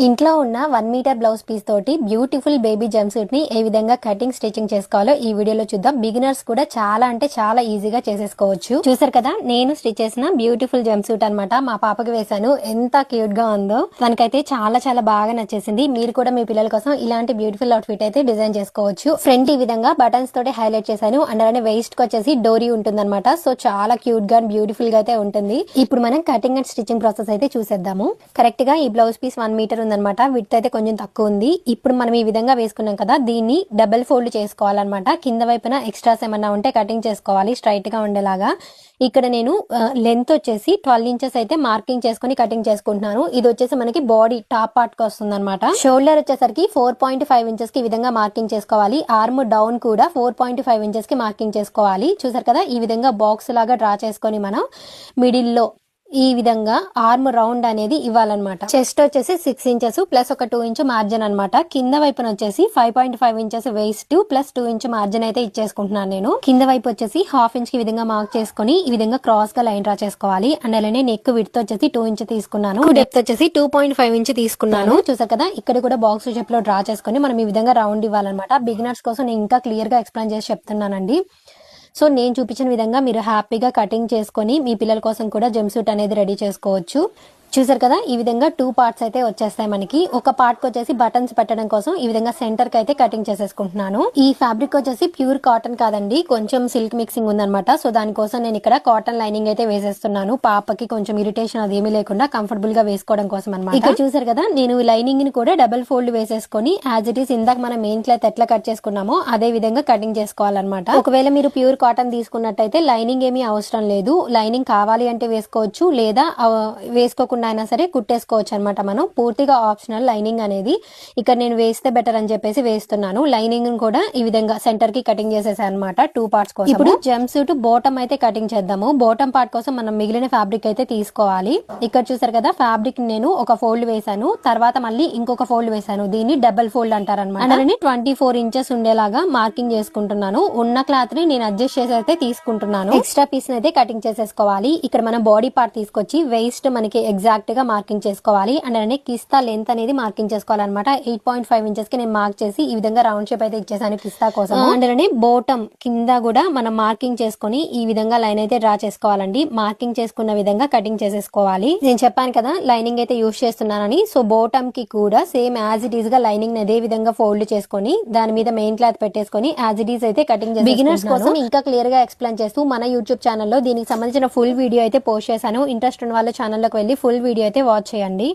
ఇంట్లో ఉన్న 1 metre blouse piece తోటి బ్యూటిఫుల్ బేబీ జంప్ సూట్ ని ఏ విధంగా కటింగ్ స్టిచింగ్ చేసుకోవాలో ఈ వీడియోలో చూద్దాం. బిగినర్స్ కూడా చాలా అంటే చాలా ఈజీగా చేసేసుకోవచ్చు. చూసారు కదా, నేను స్టిచ్ చేసిన బ్యూటిఫుల్ జంప్ సూట్ అనమాట. మా పాపకి వేసాను. ఎంత క్యూట్ గా ఉందో. తనకైతే చాలా చాలా బాగా నచ్చేసింది. మీరు కూడా మీ పిల్లల కోసం ఇలాంటి బ్యూటిఫుల్ అవుట్ఫిట్ అయితే డిజైన్ చేసుకోవచ్చు. ఫ్రంట్ ఈ విధంగా బటన్స్ తోటి హైలైట్ చేశాను. అండ్ అలానే వేస్ట్ కి వచ్చేసి డోరీ ఉంటుందన్నమాట. సో చాలా క్యూట్ గా బ్యూటిఫుల్ గా అయితే ఉంటుంది. ఇప్పుడు మనం కటింగ్ అండ్ స్టిచింగ్ ప్రాసెస్ అయితే చూసేద్దాము. కరెక్ట్ గా ఈ బ్లౌజ్ పీస్ 1 మీటర్ ఉందన్నమాట. విడ్త్ అయితే కొంచెం తక్కువ ఉంది. ఇప్పుడు మనం ఈ విధంగా వేసుకున్నాం కదా, దీన్ని డబుల్ ఫోల్డ్ చేసుకోవాలన్నమాట. కింద వైపున ఎక్స్ట్రాస్ ఏమన్నా ఉంటే కటింగ్ చేసుకోవాలి స్ట్రైట్ గా ఉండేలాగా. ఇక్కడ నేను లెంత్ వచ్చేసి 12 ఇంచెస్ అయితే మార్కింగ్ చేసుకుని కటింగ్ చేసుకుంటున్నాను. ఇది వచ్చేసి మనకి బాడీ టాప్ పార్ట్ కి వస్తుంది అనమాట. షోల్డర్ వచ్చేసరికి 4.5 ఇంచెస్ కి ఈ విధంగా మార్కింగ్ చేసుకోవాలి. ఆర్మ్ డౌన్ కూడా 4.5 ఇంచెస్ కి మార్కింగ్ చేసుకోవాలి. చూసారు కదా, ఈ విధంగా బాక్స్ లాగా డ్రా చేసుకొని మనం మిడిల్ లో ఈ విధంగా ఆర్మ్ రౌండ్ అనేది ఇవ్వాలన్నమాట. చెస్ట్ వచ్చేసి 6 ఇంచెస్ ప్లస్ ఒక 2 ఇంచ్ మార్జిన్ అనమాట. కింద వైపున వచ్చేసి 5.5 inches waist plus 2 inch margin అయితే ఇచ్చేసుకుంటున్నాను నేను. కింద వైపు వచ్చేసి 1/2 ఇంచ్ కి ఈ విధంగా మార్క్ చేసుకుని ఈ విధంగా క్రాస్ గా లైన్ డ్రా చేసుకోవాలి. అండ్ అలానే నెక్ విడ్త్ వచ్చేసి 2 ఇంచ్ తీసుకున్నాను. డెప్త్ వచ్చేసి 2.5 ఇంచ్ తీసుకున్నాను. చూసారు కదా, ఇక్కడ కూడా బాక్స్ షేప్ లో డ్రా చేసుకుని మనం ఈ విధంగా రౌండ్ ఇవ్వాలన్నమాట. బిగినర్స్ కోసం నేను ఇంకా క్లియర్ గా ఎక్స్ప్లెయిన్ చేసి చెప్తున్నానండి. సో నేను చూపించిన విధంగా మీరు హ్యాపీగా కటింగ్ చేసుకొని మీ పిల్లల కోసం కూడా జంప్ సూట్ అనేది రెడీ చేసుకోవచ్చు. చూసారు కదా, ఈ విధంగా 2 పార్ట్స్ అయితే వచ్చేస్తాయి మనకి. ఒక పార్ట్ కి వచ్చేసి బటన్స్ పెట్టడం కోసం ఈ విధంగా సెంటర్ కి అయితే కటింగ్ చేసేసుకుంటున్నాను. ఈ ఫ్యాబ్రిక్ వచ్చేసి ప్యూర్ కాటన్ కాదండి, కొంచెం సిల్క్ మిక్సింగ్ ఉందన్నమాట. సో దానికోసం నేను ఇక్కడ కాటన్ లైనింగ్ అయితే వేసేస్తున్నాను. పాపకి కొంచెం ఇరిటేషన్ అది ఏమీ లేకుండా కంఫర్టబుల్ గా వేసుకోవడం కోసం అనమాట. ఇక్కడ చూసారు కదా, నేను లైనింగ్ ని కూడా డబుల్ ఫోల్డ్ వేసేసుకొని యాజ్ ఇట్ ఈస్ ఇందాక మనం మెయిన్ క్లాత్ ఎట్లా కట్ చేసుకున్నామో అదే విధంగా కటింగ్ చేసుకోవాలన్నమాట. ఒకవేళ మీరు ప్యూర్ కాటన్ తీసుకున్నట్టయితే లైనింగ్ ఏమీ అవసరం లేదు. లైనింగ్ కావాలి అంటే వేసుకోవచ్చు, లేదా వేసుకోకుండా అయినా సరే కుట్టేసుకోవచ్చు అనమాట. మనం పూర్తిగా ఆప్షనల్ లైనింగ్ అనేది. ఇక్కడ నేను వేస్తే బెటర్ అని చెప్పేసి వేస్తున్నాను. లైనింగ్ కూడా ఈ విధంగా సెంటర్ కి కటింగ్ చేసేసాను అనమాట 2 పార్ట్స్ కోసం. ఇప్పుడు జంప్ సూట్ బాటమ్ అయితే కటింగ్ చేద్దాము. బాటమ్ పార్ట్ కోసం మనం మిగిలిన ఫ్యాబ్రిక్ అయితే తీసుకోవాలి. ఇక్కడ చూసారు కదా, ఫ్యాబ్రిక్ నేను ఒక ఫోల్డ్ వేసాను, తర్వాత మళ్ళీ ఇంకొక ఫోల్డ్ వేసాను. దీన్ని డబుల్ ఫోల్డ్ అంటారనమాట. అలానే 24 ఇంచెస్ ఉండేలాగా మార్కింగ్ చేసుకుంటున్నాను. ఉన్న క్లాత్ ని నేను అడ్జస్ట్ చేసి అయితే తీసుకుంటున్నాను. ఎక్స్ట్రా పీస్ అయితే కటింగ్ చేసేసుకోవాలి. ఇక్కడ మనం బాడీ పార్ట్ తీసుకొచ్చి వేస్ట్ మనకి ఎగ్జాక్ట్ గా మార్కింగ్ చేసుకోవాలి. అండ్ అలానే కిస్తా లెంత్ అనేది మార్కింగ్ చేసుకోవాలన్నమాట. 8.5 ఇంచెస్ కి నేను మార్క్ చేసి ఈ విధంగా రౌండ్ షేప్ అయితే ఇచ్చేసాను కిస్తా కోసం. అండ్ అలానే బాటమ్ కింద కూడా మనం మార్కింగ్ చేసుకుని ఈ విధంగా లైన్ అయితే డ్రా చేసుకోవాలండి. మార్కింగ్ చేసుకున్న విధంగా కటింగ్ చేసేసుకోవాలి. నేను చెప్పాను కదా లైనింగ్ అయితే యూజ్ చేస్తున్నానని. సో బాటమ్ కి కూడా సేమ్ యాజ్ ఇట్ ఈస్ గా లైనింగ్ అదే విధంగా ఫోల్డ్ చేసుకుని దాని మీద మెయిన్ క్లాత్ పెట్టేసుకుని యాజ్ ఇట్ ఈస్ అయితే కటింగ్ చేసి బిగినర్స్ కోసం ఇంకా క్లియర్ గా ఎక్స్ప్లెయిన్ చేస్తూ మన యూట్యూబ్ ఛానల్లో దీనికి సంబంధించిన ఫుల్ వీడియో అయితే పోస్ట్ చేశాను. ఇంట్రెస్ట్ ఉన్న వాళ్ళ ఛానల్లోకి వెళ్ళి ఫుల్ వీడియో అయితే వాచ్ చేయండి.